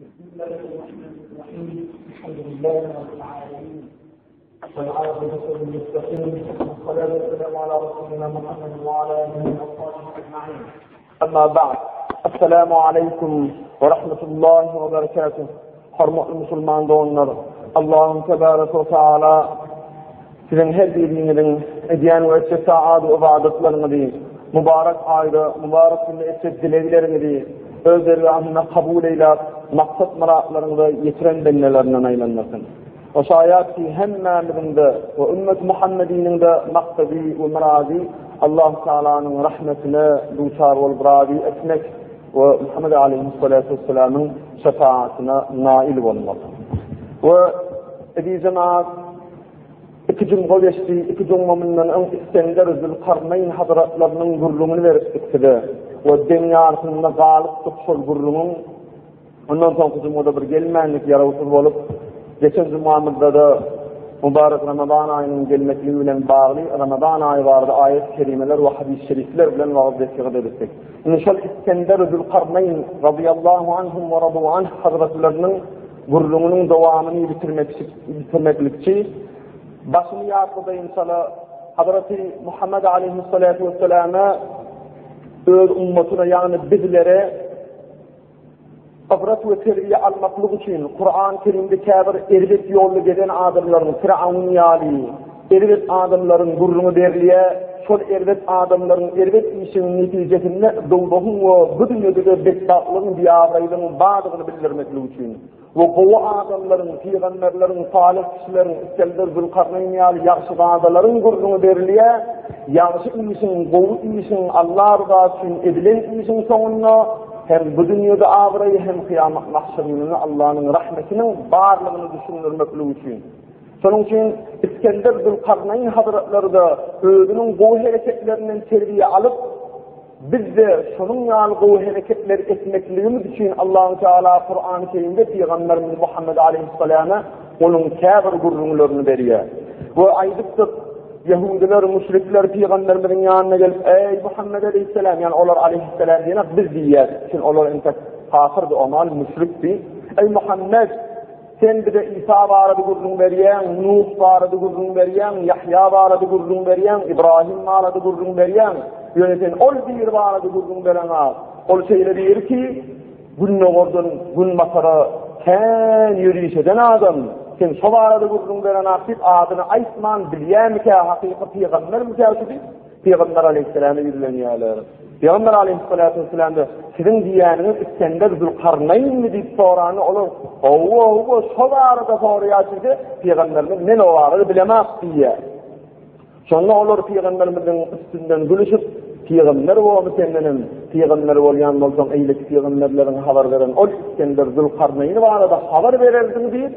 بسم الله الرحمن الرحيم. الحمد لله رب العالمين والعاقبة للمتقين والصلاة والسلام على رسولنا محمد وعلى آله وصحبه أجمعين. أما بعد، السلام عليكم ورحمة الله وبركاته. Hormatly Müslüman doğanlar, Allah'ın tebarek ve teala sizin her birinizin ediyen ve etçe saat ve ibadetlerini değil, mübarek ayda, mübarek günde etçe dileklerini değil, özleri anına kabul eylep, maksat meraklarını yetiren benlelerinden aylanmasın. O şayet ki hemmemizin de ve ümmet Muhammed'inin de maksadi ve merazi Allah Teala'nın rahmetine duçar olup razi etmek ve Muhammed Aleyhisselatü Vesselam'ın şefaatine nail olmak. Ve edi cemaat iki cumhur geçti, iki cumhurundan en istender Zülkarneyn Hazretlerinin gurrumunu veriptikti ve dünyasında galip tutuşul gurrumun ondan sonra cumhurda bir gelmenlik yaravsız olup geçen cumhurda da mübarek Ramazan ayının gelmekliğiyle bağlı Ramazan ayı vardı ayet-i kerimeler ve hadis-i şerifler bilen vazgeçtiği edildik. İnşallah İskender Zülkarneyn radıyallahu anhum ve radu anh hazretlerinin gurrumunun devamını bitirmeklikçi başını yakıda inşallah Hazreti Muhammed Aleyhisselatü Vesselam'a öz ummetine yani bizlere ibret ve terbiye almaklık için Kur'an-ı Kerim'de kabir erbet yollu giden adamların Firavun yali erbet adamların gurrunu derliye şol erbet adamların erbet işinin neticesinde doğduğun ve bu dünyada bektaklığın diyavrayının bağdığını bildirmeklik için ve bu adamların, peygamberlerin, salih kişilerin İskender Zülkarneyn yali yakşı bağdaların gurrunu derliye yakşı işin, doğu işin, Allah rızası için edilen işin sonuna hem bu dünyada ağrayı hem kıyamet mahşerinde Allah'ın rahmetinin varlığını düşünürmeklik için. Sonun için İskender Zülkarneyn Hazretleri de özünün bu hareketlerinden terbiye alıp biz de şunun yani bu hareketleri etmekliğimiz için Allah-u Teala Kur'an-ı Kerim'de Peygamberimiz Muhammed Aleyhisselam'a onun kâbir gurrunlarını veriyor. Ve aydıktık Yahudiler, müşrikler Peygamberimizin yanına gelip ey Muhammed Aleyhisselam yani onlar Aleyhisselam diyene biz diyeceğiz. Çünkü onlar entek kafirdi, onlar müşrikti. Ey Muhammed sen bir de İsa vardı gurrun veriyen, Nuh vardı gurrun veriyen, Yahya vardı gurrun veriyen, İbrahim vardı gurrun veriyen, yöneten ol bir vardı gurrun veren ağır. Ol şeyle diyor ki, gün oradan, gün masara sen yürüyüş eden adam, sen şu vardı gurrun veren ağır, adını Aysman bilyen mi ki, hakiki peygamber mi ki, Peygamber Aleyhisselam'a yürüleniyorlar. Peygamber Aleyhisselatü Vesselam'da sizin diyeniniz İskender Zülkarneyn mi deyip soranı olur. Ooo şu vardı soruya çıktı. Peygamberimiz ne o vardı bilemez diye. Sonra olur Peygamberimizin üstünden gülüşüp Peygamber olma kendinin Peygamber olyan olsam eylik Peygamberlerin haber veren o İskender Zülkarneyn vardı haber vereldin deyip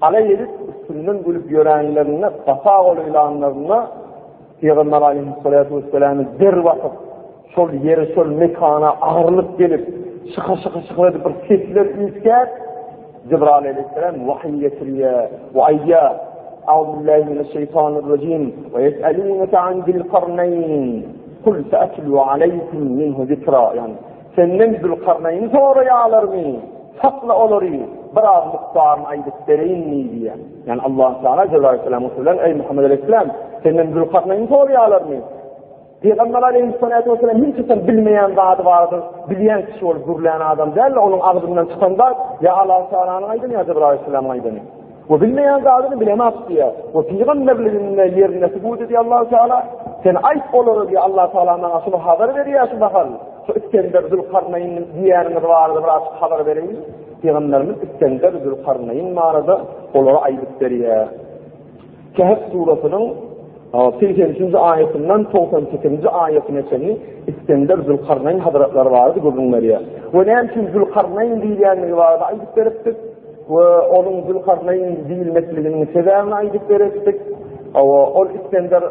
alay edip üstünden gülüp görenlerine kafa olulanlarına Peygamber Aleyhisselatü Vesselam'ın der vakit şol yeri, şol mekana ağırlık gelip şıka edip bir sesler üyüsker Cebrail Aleyhisselam vahiy getiriyor ve ayya Euzubillahimineşşeytanirracim ve yes'elûneke an Zülkarneyn kul se'etlû aleykum minhu zikra yani senden Zülkarneyn'i sonraya alır mı? Sakla olur biraz miktarını aydık dereyin mi diye. Yani Allah-u Teala Cebrail Aleyhisselam'a söylen ey Muhammed Aleyhisselam senden Zülkarneyn'i sonraya alır mı? Peygamber Aleyhisselatü Vesselam hiç sen bilmeyen zat vardır, bilen kişi olur, gurlayan adam değil, onun ağzından çıkanda ya Allah-u Teala'nın aydın ya Cebrail Aleyhisselam'ın aydın. O bilmeyen zatını bilemez diye. O peygamberliğinin yerine sübut ediyor Allah-u Teala. Sen ayıp olur diye Allah-u Teala'nın aşını haber veriyor şu bakalım. Şu İskender Zülkarneyn'in diğeriniz vardı biraz haber vereyim. Peygamberimiz İskender Zülkarneyn mağarada onlara ayıp veriyor. Kehf suresinin 83. ayetinden 98. ayetine çeni İskender Zülkarneyn Hazretleri vardı gurrun veriyor. Ve ne için Zülkarneyn diyenleri vardı ayıp veriptik. Ve onun Zülkarneyn değilmesliğinin sebebine ayıp veriptik. O İskender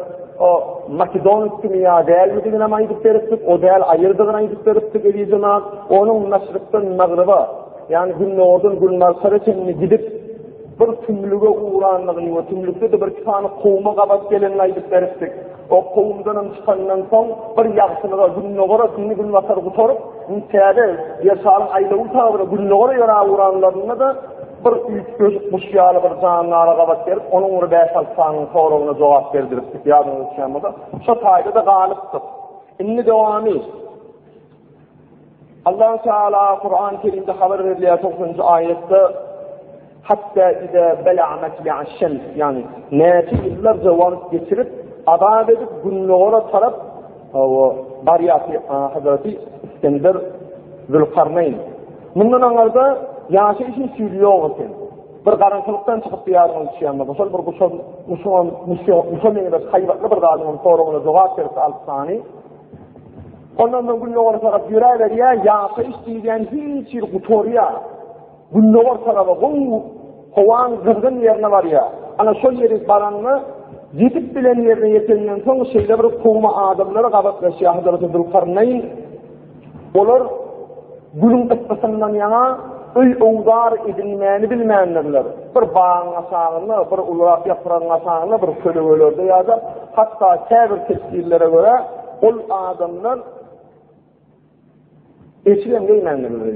Makedon ismi ya değer mi dediğine ayıp veriptik. O değer ayırdığına ayıp veriptik edeceğiz. Onun meşrikten mağrıba yani gün oradan gün marsara çenini gidip bir tümlüge uğranlığını ve tümlükte de bir tane kovma kabat gelenini ayıp veriptik. O kovumdan çıkandan son bir yaxşılığa günnogora gün vasar gutorup intiyade yaşalın ayla utağıra günnogora yara uğranlarına da bir üç gözük muşyalı bir canlara qabat verip onun uğru 5-6 sanın soruğuna cevap verdirip yadını uçanmada şu tayda da galiptir. İnni devamı Allah Teala Kur'an-ı Kerim'de haber veriliyor 9. ayette hatta ide bela'met bi'aş-şems yani neti yıllarca vakit geçirip adab edip günnogora taraf o bariyati Hazreti İskender Zülkarneyn. Bundan anlarda yaşa için söylüyor olsun. Bir karanlıktan çıkıp bir yardım düşüyor. Başal bir Müslüman bir hayvatlı bir adamın sorumuna cevap verip al-sani. Ondan da günnogora taraf yüreğler ya yaşa isteyeceğin hiç bir kutoriya günnogora tarafı kovan kırgın yerine var ya. Ana şu yeri baranını yetip bilen yerine yetenden son şeyle bir kovma adamları qabatlaşıyor Hazreti Zülkarneyn. Onlar gülün kıssasından yana öy oğdar edilmeyeni bilmeyenlerler. Bir bağın aşağını, bir ulak yaprağın aşağını, bir kölöölerde ya da hatta tevir tekstilere göre ol adamlar eşilen geymenlerler.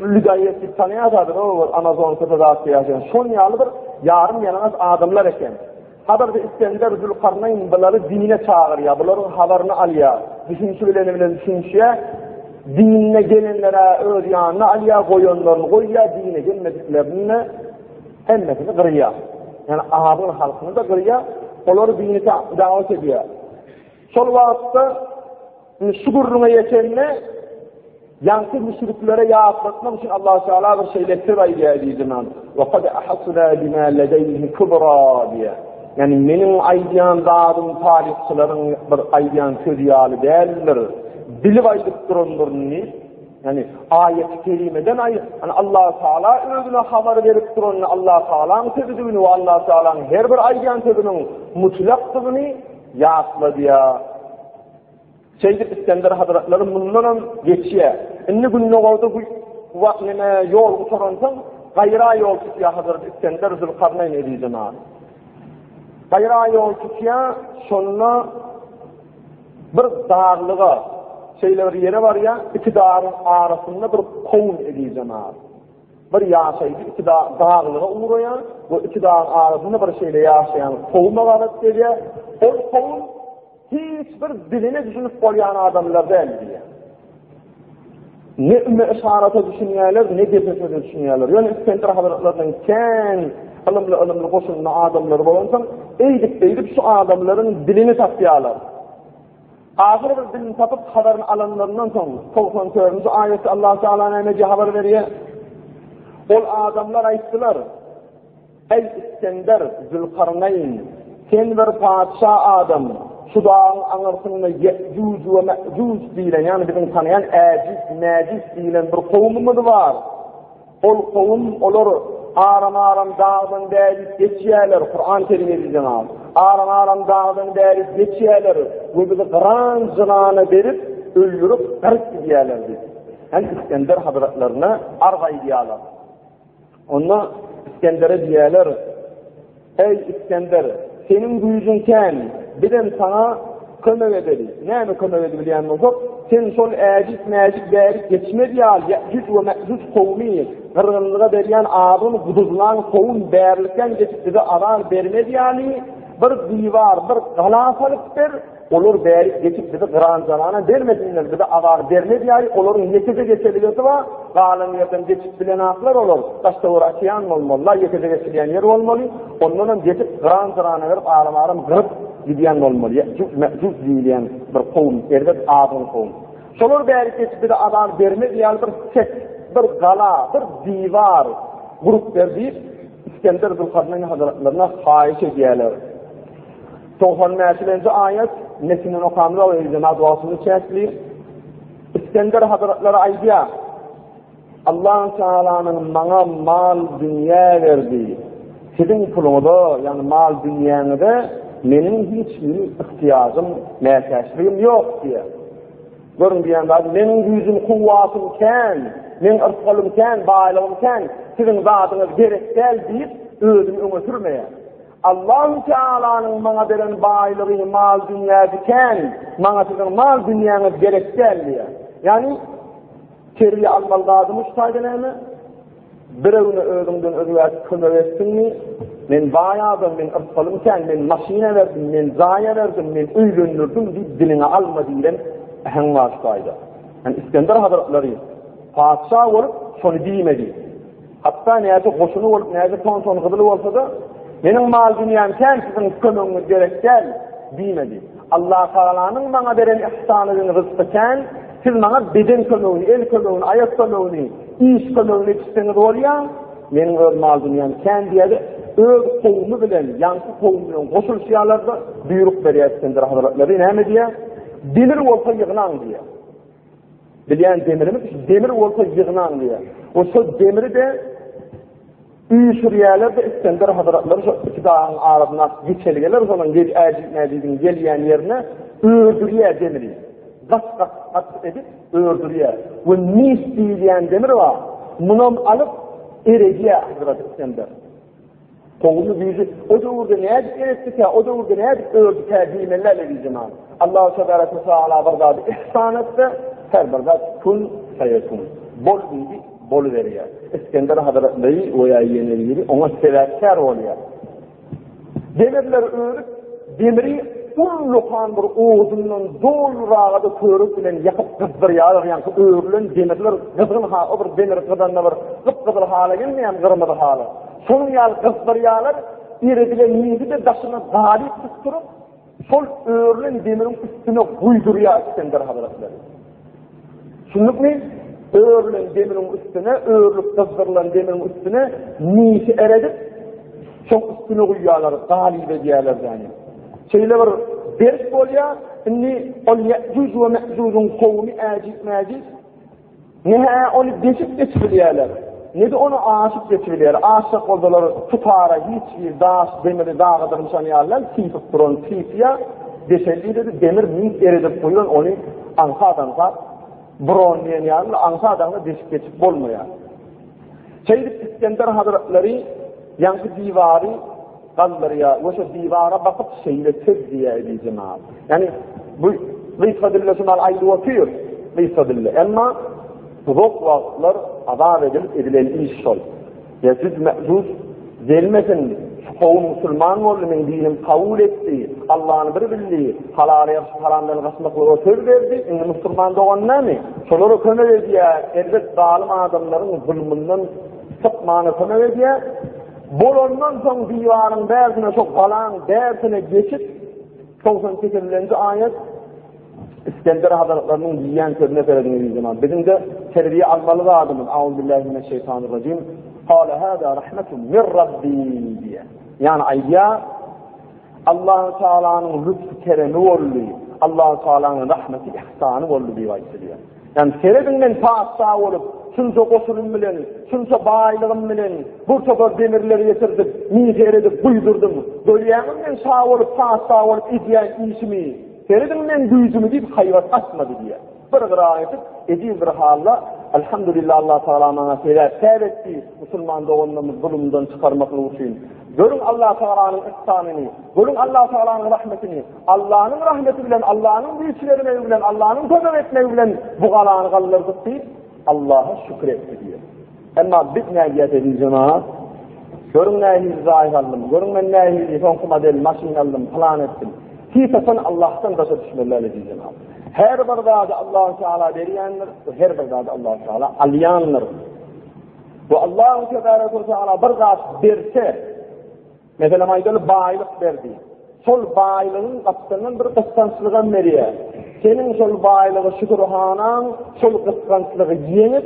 Lügayet bir tanıyazadır o Amazon kıtadası yaşayan. Son yalıdır yarım yanınız adamlar eken. Haber de İskender Zülkarneyn bunları dinine çağırıyor. Bunların haberini alıyor. Düşünçü bilen düşünçüye dinine gelenlere öz yanına alıyor, koyunlarını koyuyor, dinine gelmediklerini hemmetini kırıyor. Yani Ahab'ın halkını da kırıyor. Onları dinine davet ediyor. Sol vakitte şukuruna yetenine yankı müşriklere yağatlatmak için Allah-u Teala bir şeyle aydiye diyeceğim. وَقَدْ أَحَصْنَا بِمَا لَدَيْهِ كُبْرَى diye. Yani benim aydiyan dağdım tarihçilerin bir aydiyan sözyalı değerlidir. Bilip aydık durumlarını, yani ayet-i kerimeden ayet. Yani Allah-u Teala özüne haber verip durumunu, Allah-u Teala'nın tezidini ve Allah-u Teala'nın her bir aydiyan tezidinin mutlaktığını yağatladı ya. Şeydir İskender Hazretleri bundan geçiyor. İnni günnogorda bu vaklime yol uçuransan, gayra yol tutuyor Hazreti İskender Zülkarneyn ediyeceğim abi. Gayra yol tutuyor, sonuna bir dağırlığa, şeyler yere var ya, iki dağın arasında bir kovun ediyeceğim abi. Bir yaşaydı, iki dağlığa uğrayan, bu iki dağın arasında bir şeyle yaşayan kovuna varet ediyor. O kovun hiçbir diline düşünüp koyan adamlar değil diye. Ne işarete düşünüyorlar, ne gefesine düşünüyorlar. Yani İskender Hazretleri'nin ken ılımlı koşunlu adamları bolansan, eydip şu adamların dilini tapıyorlar. Ahir bir dilini tapıp haberini alanlarından sonra, 94. ayeti Allah-u Teala'na nece haber veriyor. Ol adamlar ayttılar, ey İskender Zülkarneyn, sen bir padişah adam, şu dağın anırsında Yecuz ve Mecuz diyen, yani bizim tanıyan Aciz, Mecis diyen bir kovumumuz var. Ol kovum olur aram dağdan değerli geçiyorlar, Kur'an-ı Kerim'e diyeceğim abi. Aram dağdan değerli geçiyorlar, bu bizi kıran zınağına verip, öldürüp, garip gidiyorlar dedi. Yani İskender Hazretlerine argay diyorlar. Onunla İskender'e diyorlar, ey İskender, senin gücünken bilen sana kömek edeli. Ne mi kömek edeli yani olsak? Sen sol aciz mecik değerlik geçmedi ya. Yecuz ve Mecuz kovmi. Kırgınlığa verilen ağabın kuduzlan kovun değerlikten geçip bize arar vermedi yani. Bir divar, bir galasalık bir olur değerlik geçip bize kıran zamana vermediler. Bize arar vermedi yani. Olurun yekece geçeliyordu var. Galaniyeten geçip bilen aklar olur. Taşta uğraşayan olmalılar. Yekece geçilen yer olmalı. Ondan geçip kıran zamana verip ağlam kırıp gidiyen olmalı. Mecuz diyen bir kovun, erdet ağabın kovun. Şolur değerlik geçip bize arar vermedi yani bir set, bir gala, bir divar grup verdiği İskender Zülkarneyn Hazretlerine hayiş ediyorlar. 95. ayet Nesinin okamlı o yüzden duasını çekli. İskender Hazretleri aydiya Allah-u Teala'nın bana mal dünya verdiği sizin pulumuda yani mal dünyanıda benim hiçbir ihtiyacım, mehtaçlığım yok diye. Görün diyen bazı benim gücüm, kuvvatımken, benim ırkılımken, bağlılımken sizin zatınız gerek değil deyip özümü öne sürmeye. Allah-u Teala'nın bana veren baylığı mal dünya diken, bana sizin mal dünyanız gerek gelmiyor. Yani terbiye almalı lazım ustaydın birevini özümden özüvert kılmövetsin mi? Men bayadım, men ırsalımken, men maşine verdim, men zaya verdim, men üylündürdüm deyip diline alma diyen ehem var ustaydı. Yani İskender Hazretleri padişah olup sonu diyemedi. Hatta neyse hoşunu olup, neyse ton kıdılı olsa da benim mal dünyam sizin kömüğünüz gerek gel diyemedi. Allah Teala'nın bana veren ihsanının rızkıken siz bana beden kömüğünü, el kömüğünü, ayak kömüğünü, iş kömüğünü yetiştiğiniz oluyor. Benim öz mal dünyam diye de öz kovunu bilen, yankı kovunu koşul şiyalarda büyürük veriyor İskender Hazretleri. Ne mi diye? Demir olsa yığınan diye. Bilen demirimiz, demir olsa yığınan diye. O söz demiri de uyuşur İskender Hazretleri şu iki dağın arasına geçeligeler, o zaman geliyen yerine öldürüyor demiri. Kat edip öldürüyor. Bu nis diyen demir var. Bunu alıp erediyor Hazreti İskender. Kovunu büyücü. O da orada ne edip erettik ya, o da orada ne edip öldük ya diyemelerle diyeceğim abi. Allah-u Teala bardadı ihsan etse, her bardak kun sayetun. Bol bilgi, bol veriyor. İskender Hazretleri o yayınları ona sebepkar oluyor. Demirler öğrüp, demiri ullukan bir oğuzunun dolu rağada körük bilen yakıp kızdırıyorlar. Yani öğrülen demirler kızgın ha, o bir demir kızanına bir kıpkızıl hale gelmeyen kırmızı hale. Son yal kızdırıyorlar, iredilen neydi de daşını galip tutturup, sol öğrülen demirin üstüne uyduruyor İskender Hazretleri. Şunluk ne? Öğrülen demirin üstüne, öğrülüp kızdırılan demirin üstüne neyse eredip, çok üstüne uyuyorlar, galip ediyorlar yani. Şeyle var, ders oluyor, inni ol Ya'cuc ve Ma'cuc'un kovmi Ma'cuc, ne onu deşip geçiriyorlar, ne de onu aşık geçiriyorlar, aşık oldular, tutara hiçbir dağ, demiri dağıdır sanıyorlar, tiyip duran tiyipiya, deşelliği dedi, demir mink eredip koyuyor, onu anka, bron diyen yanında anka deşip geçip olmuyor. Şeyde İskender Hazretleri, yankı divarı, kaldırıyor, o şu divara bakıp şeyle tüz diye edeceğim abi. Yani bu Vîsadillah şunlar ayrı okuyor, Vîsadillah. Ama uzak vaktler azap edilip edilen iş sol. Yecüc Mecüc gelmesin, şu kovun Müslüman oldu, men dinim kabul etti, Allah'ın bir bildiği, halaraya haramdan kaçmakla o söz verdi, şimdi Müslüman doğanlar mı? Şoları kömür ediyor, elbet zalim adamların zulmünden sıkmanı kömür ediyor. Bolondan son divarın dersine çok falan dersine geçip 98. ayet İskender Hazretlerinin diyen sözüne söylediğiniz zaman bizim de terbiye almalı da adımız Euzubillahimineşşeytanirracim Kâle hâdâ rahmetun min Rabbi diye. Yani ayya Allah-u Teala'nın lütfu keremi oldu, Allah-u Teala'nın rahmeti ihsanı oldu diye vaysediyor. Yani seyredinden padişah olup şunca koşulum bilen, şunca bağlılığım bilen, burça demirleri getirdim, miğe eredip buydurdum. Böyleyenim ben sağ olup, sağ olup izleyen işimi, seyredim ben büyüdümü deyip hayvat atmadı diye. Bir gırayetip, ediz bir halla, elhamdülillah Allah Teala bana seyretti, Müslüman doğumlarımız zulümden çıkarmakla uçuyun. Görün Allah Teala'nın ihsanını, görün Allah Teala'nın rahmetini, Allah'ın rahmeti bilen, Allah'ın büyükçilerine bilen, Allah'ın kömür etmeyi bilen bu galanı kaldırdık deyip, Allah'a şükretti diyor. Ama biz ne edeceğiz cemaat? Görün neyi zahir aldım, görün ben neyi sonkuma değil, maşin aldım, plan ettim. Hisasen Allah'tan taşa düşmelerle diyeceğim abi. Her bir dağda Allah-u Teala veriyenler, her bir dağda Allah-u Teala alyanlar. Bu Allah-u Teala bir dağda verse, mesela maydalı bağlılık verdi. Sol bağlılığın kapısının bir kıskançlığın veriyor. Senin sol bağlılığı şükürhanan, sol kıskançlığı yenip,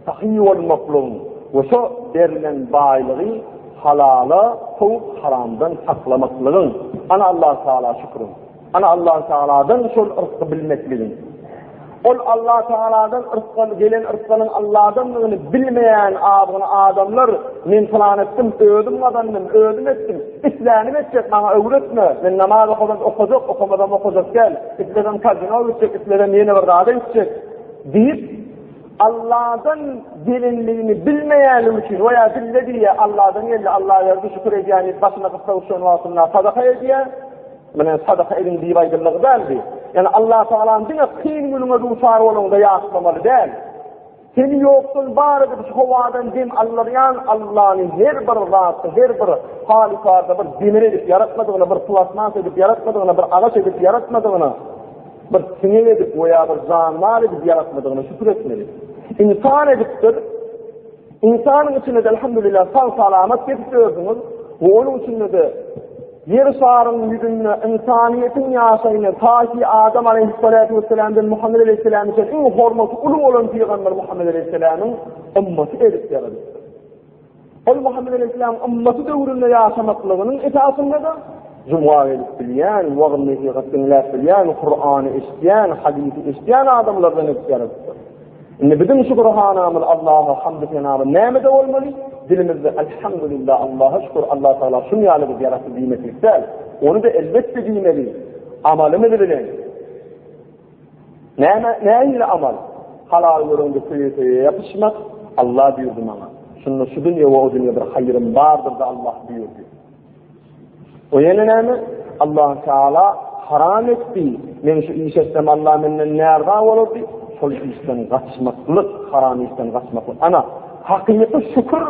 tahiy olmaklığın. Ve şu verilen bağlılığı halala, soğuk haramdan saklamaklığın. Ana Allah-u Teala şükrün. Ana Allah-u Teala'dan sol ırkı bilmekliğin. Ol Allah Teala'dan ırkı, gelen ırkının Allah'dan bilmeyen adamlar, men falan ettim, öldüm adamım, öldüm ettim, İslam'ı edecek, bana öğretme, men namaz okuyacak, okumadan okuyacak gel, İslam'dan kazına olacak, İslam'dan yeni bir rada edecek, deyip, Allah'dan gelinliğini bilmeyen için veya bildi diye Allah'dan geldi, Allah'a verdi şükür ediyeni başına kıstavuşun altına sadaka ediyen, yani sadaka edin diye aydınlığı değildi. Yani Allah Teala'nın dine kıyın gününe duşar olun da yaslamalı değil. Seni yoksun bari bir havadan din Allah'yan Allah'ın her bir zatı, her bir halikarda bir demir edip yaratmadığına, bir plasmas edip yaratmadığına, bir ağaç edip yaratmadığına, bir sinir edip veya bir zanlar edip yaratmadığına şükür etmeli. İnsan ediptir. İnsanın içinde de elhamdülillah sağ salamet getiriyorsunuz. Ve onun içinde de yer şarının yüzünü, insaniyetin yaşayını, ta ki Adem Aleyhisselatü Vesselam'dan Muhammed Aleyhisselam'ın en hormatı ulu olan Peygamber Muhammed Aleyhisselam'ın ümmeti edip yaradıktır. O Muhammed Aleyhisselam'ın ümmeti devrinde yaşamaklığının esasında da Cuma edip bilyen, vağınlığı gıttınlar bilyen, Kur'an'ı isteyen, hadisi isteyen adamlardan edip yaradıktır. Bizim şükürhanamız Allah'a hamd cenabı nemede olmalı. Dilimizde elhamdülillah Allah'a şükür Allah Teala şunu yalnız yarattı diymek değil. Onu da elbette diymeli. Amalımı bilen. Ne ile amal? Halal yolunda kıyıya yapışmak Allah buyurdu bana. Şunu şu dünya ve o dünya bir hayrım vardır da Allah buyurdu. O yine ne? Allah Teala haram etti. Men şu iş etsem Allah menden nereden olurdu? Sol işten kaçmaklık, haram işten kaçmaklık. Ama hakikati şükür,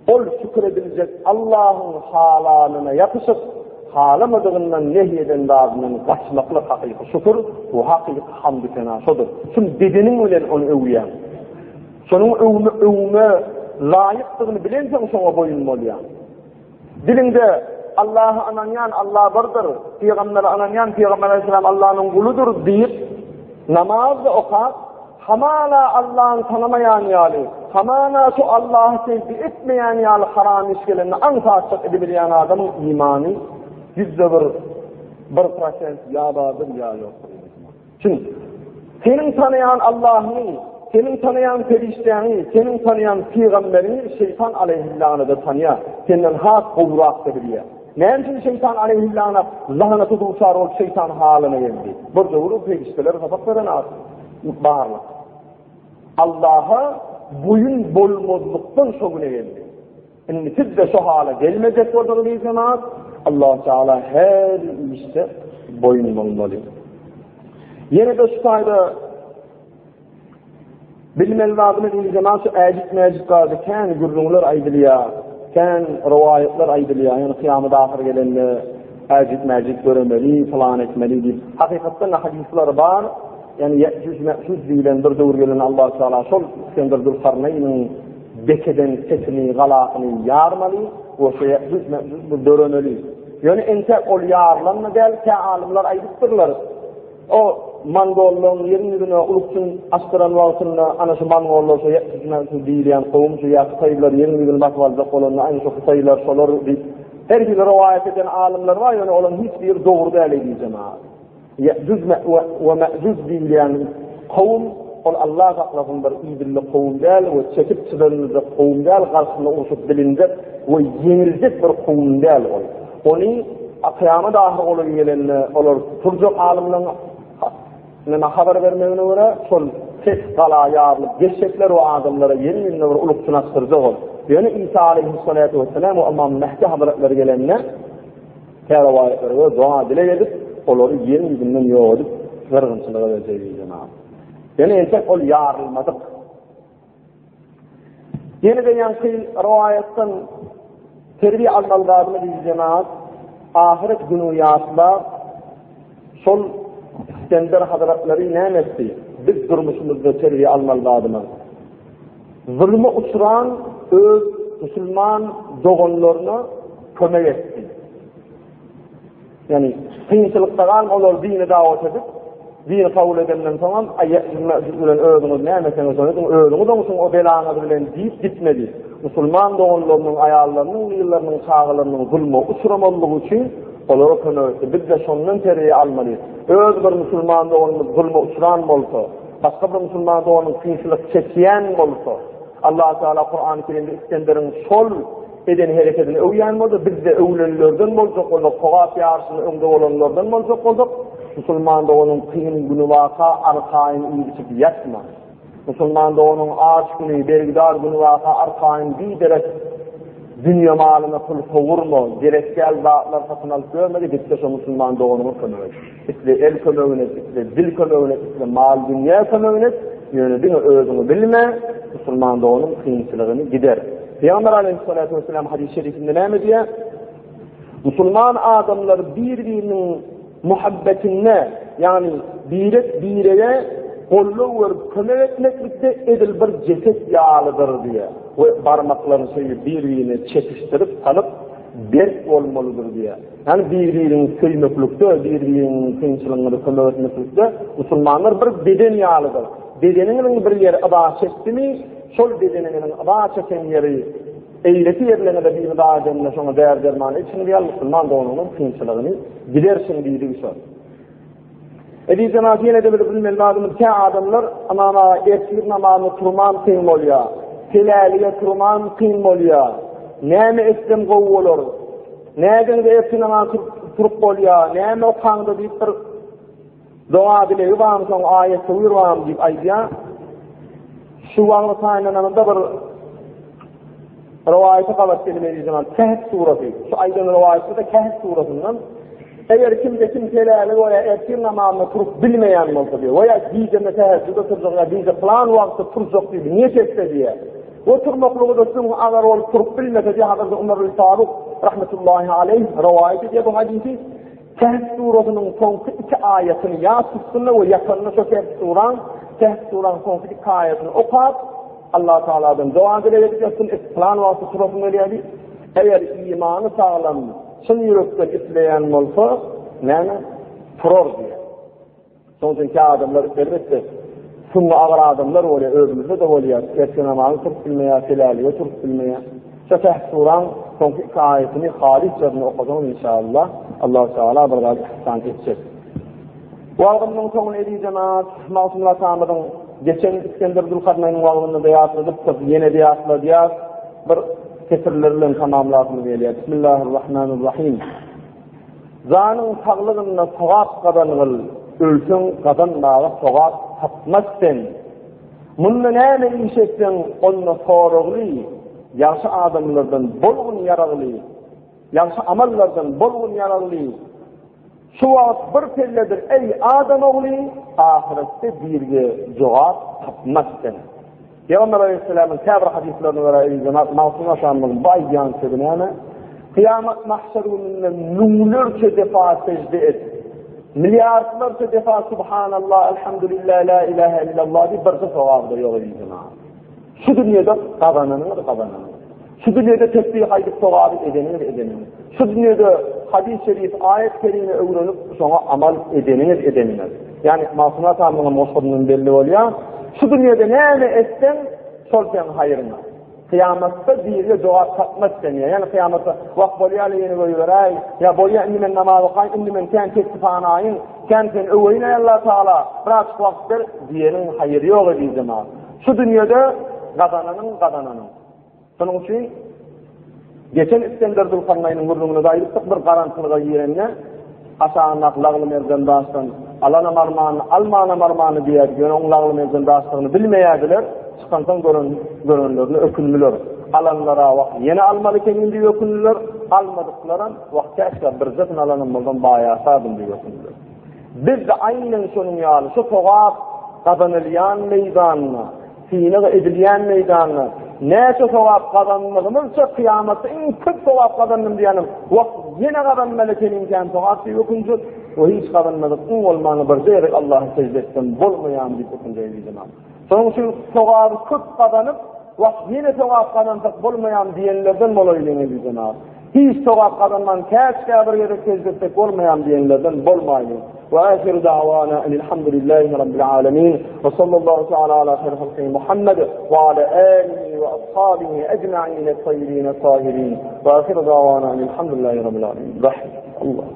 ol şükür edilecek Allah'ın halalına yapışıp, halamadığından nehyeden dağından kaçmaklık hakikati şükür, bu hakikati hamd-ı senaşodur. Şimdi dedenin öyle onu övüyen, sonun övme layıktığını bilensen sonra boyunmalıyan. Dilinde Allah'ı ananyan Allah vardır, Peygamber'i ananyan Peygamber Aleyhisselam Allah'ın kuludur deyip, namaz okar, hamala Allah'ın tanımayan yali, hamala şu Allah'ı sevdi etmeyen yali haram işgelerini ansatçak edebilen adamın imanı %1% ya vardır ya yoktur. Çünkü senin tanıyan Allah'ını, senin tanıyan perişteni, senin tanıyan peygamberini şeytan aleyhillâhını da tanıya, senden hak kovrak da biliyor. Ne için şeytan aleyhillâhına lahanatı duşar ol şeytan haline geldi? Burada vurup perişteler kapaklarına bağırlar. Allah'a boyun bolmazlıktan şoguna geldi. Yani siz de şu hale gelmeyecek olduğunu bir zaman Allah Teala her işte boyun olmalı. Yine de şu kayda bilmeli lazım edildiği zaman şu ecik vardı. Kendi gürrünler aydılıya, kendi rivayetler aydılıya. Yani kıyamada ahir gelenle ecik göremeli, falan etmeli deyip. Hakikatten hadisler var. Yani Yecüc deyilen bir doğru gelen Allah Teala şol İskender Dülkarneyn'in bekeden sesini, galakını yarmalı. O şey Yecüc döremeli. Yani ente ol yarlanma değil ki alimler aydıktırlar. O Mongolluğun yerin yüzüne ulukçun astıran vaktinde ana şu Mongolluğu şu Yecüc deyilen kovum şu ya Kıtaylar yerin yüzüne bakvalacak olanla aynı şu Kıtaylar şolar deyip. Her bir rivayet eden alimler var yani olan hiçbir doğru değil diyeceğim abi. Yecüc ve Mecüc deyilen kavim Allah tarafından bir iyidirli kavim değil ve çekip çıkarılacak kavim değil, karşısında uçup bilinecek ve yenilecek bir kavim değil. Onu kıyamet ahir olur gelenle olur. Turcuk alimlerin haber vermeyene göre sol ses kala yarılıp geçecekler o adamlara yeni yeni uluk sınastıracak olur. Yani İsa Aleyhisselatü Vesselam o Allah'ın Mehdi Hazretleri gelenle rivayetleri ve dua dile edip onları yeni yüzünden yok edip kırgınçılığa vereceğiz Cenab-ı. Yani ensek ol yarılmadık. Yeni de yankı rivayetten terbiye almalılarını diyeceğiz. Ahiret günü yaslar sol İskender Hazretleri ne etti? Biz durmuşumuzda terbiye almalılarını. Zulmü uçuran öz Müslüman doğanlarına kömek etti. Yani kıyınçılıkta kalma olur dini davet edip, dini kabul edenden sonra Yecüc öğünüz ne emeseniz öğünüz olmuşsun o belanı bilen deyip gitmedi. Müslüman doğanlarının ayarlarının, yıllarının çağlarının zulmü uçuramalılığı için onları kömek etti. Biz de şundan teriye almalıyız. Öz bir Müslüman doğanımız zulmü uçuran olsa, başka bir Müslüman doğanın kıyınçılık çekiyen olsa, Allah Teala Kur'an-ı Kerim'de İskender'in sol eden hareketini övüyanmadı. Biz de övülenlerden olacak olduk. Koğaf yarışını önde olanlardan olacak olduk. Müslüman da onun kıyın günü vaka arkayın iyi biçip yatma. Musulman da onun ağaç günü, bergidar günü vaka arkayın bir derek dünya malına pul kovurma, gerekkel dağlar satın alıp görmedi, gitti şu Musulman da onun kömöğüne. İsle el kömöğüne, isle dil kömöğüne, isle mal dünya kömöğüne, yönüdüğünü özünü bilme, Musulman da onun kıyımçılığını gider. Peygamber aleyhissalatu vesselam hadis-i şerifinde ne diye? Musulman adamlar birbirinin muhabbetine, yani bireye kollu verip kömek etmeklikte edil bir ceset yağlıdır diye. Ve parmaklarını birbirine çekiştirip kalıp berk olmalıdır diye. Yani birbirinin kıymeklükte, birbirinin kıyımçılığını kömek etmeklikte Musulmanlar bir beden yağlıdır. Bedeninin bir yeri aba çekti mi, sol bedeninin aba çeken yeri eğreti yerlerine de bir daha edemle sonra değer dermanı için bir Müslüman da onun kıyımçılığını gidersin diye bir soru. Ebi cemaati yine de bilmeli lazımdır ki adamlar ama erkir namazını turman kıyım oluyor. Filaliye turman kıyım oluyor. Neyme eslem kovu olur. Neyden de erkir namazı turup oluyor. Neyme o kanıda deyip bir dua bile yuvam son ayette uyurvam deyip aydiya. Şu anlı kaynananında bir rivayete kalıp kelimeli zaman Kehf suresi. Şu aydan rivayette de Kehf suresinden eğer kim kelali veya erkir namazını turup bilmeyen olsa diyor veya giyceme teheccüde turacak ya giyce plan vakti turacak diyor niye çekse diye o turmaklığı da sığın agar ol turup bilmese diye Hazreti Ömer Faruk rahmetullahi aleyh rivayet ediyor bu hadisi Kehf suresinin sonki iki ayetini ya tutsunla ve yakınına şu Kehf surenin sonki iki ayetini okuyup Allah Teala'dan dua edeceksin plan vakti turasını öyleydi eğer imanı sağlam şun yürekten isleyen olsa ne? Turor diye. Sonuçta adamlar elbette sunna ağır adamlar oluyor, öbürümüzde de oluyor. Erken namazı turup bilmeye, filaliye turup bilmeye. Şefeh suran sonki iki ayetini halisçadını okudum inşallah. Allah-u Teala bir gazı ihsan edecek. Bu ağımın sonuna ediği cemaat, Masumla Tanrı'nın geçen İskender Dülkarnay'ın ağımını da yasladık, yine de yasladık. Bir kesirlerle tamamladığını veriyor. Bismillahirrahmanirrahim. Zanın sağlığına soğuk kazanıl, ölsün kazanmağı soğuk tapmazsen. Bununla neyme iş etsen onunla soğurlu, yaxşı adamlardan bolğun yararlı, yaxşı amallardan bolğun yararlı. Şu vaxt bir pelledir ey adam oğlu, ahirette birge cevap tapmazsen. Peygamber Aleyhisselam'ın kabir hadislerini vereyim, Masum'a şanlığın bayyan sebine, kıyamet mahşerunun nunglerce defa secde et. Milyarlarca defa Subhanallah, Elhamdülillah, La ilahe illallah diye bir sevabı yok edildi. Şu dünyada kazananır. Şu dünyada tesbih haydi sevabı edenir. Şu dünyada hadis-i şerif, ayet-i kerime öğrenip sonra amal edenir. Yani Masum'a Tanrı'nın moşhurunun belli oluyor. Şu dünyada ne etsen sol sen hayırına. Kıyamette bir cevap tapmaz deniyor. Yani kıyamette vakt bolyayla yeni koyuveray. Ya bolya indimen namazı kay, indimen ken testifanayin, ken öveyine Allah Teala. Bırak vakttir diyenin hayırı yok ediyor zaman. Şu dünyada kazananın. Bunun için geçen İskender Dülkarnay'ın vurduğunu da ayırttık bir garantılığa girenle aşağınak lağlı merden baştan alana marmanı, almana marmanı diye onun lağlı merden baştığını bilmeyediler. Çıkantan görünlerini ökünlüler. Alanlara vakt yeni almalı kendin diye ökünlüler. Almadıkların vakt keşke bir zetin alanın buldan bayağı sadım diye ökünlüler. Biz de aynen şunun yağlı, şu toğat kazanılyan meydanına, sinir edilyen meydanına, neyse sevap kazanmamızsa kıyamette en kötü sevap kazandım diyelim. Vakt yine kazanmalı kendinken sevap diye okunca o hiç kazanmadık. Olmanı bir zeyrik Allah'ı secdetten bulmayan bir okunca edildim. Sonun için sevabı kötü kazanıp vakt yine sevap kazansak bulmayan diyenlerden olayılığını edildim. Hiç sevap kazanman keşke bir yere secdettek olmayan diyenlerden bulmayın. وآخر دعوانا أن الحمد لله رب العالمين وصلى الله تعالى على خير خلقه محمد وعلى آله وأصحابه أجمعين الطيبين الطاهرين وآخر دعوانا أن الحمد لله رب العالمين رحمة الله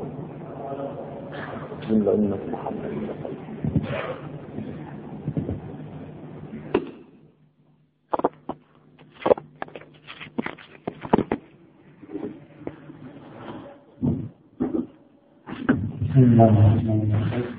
جل أمة محمد بسم الله الرحمن الرحيم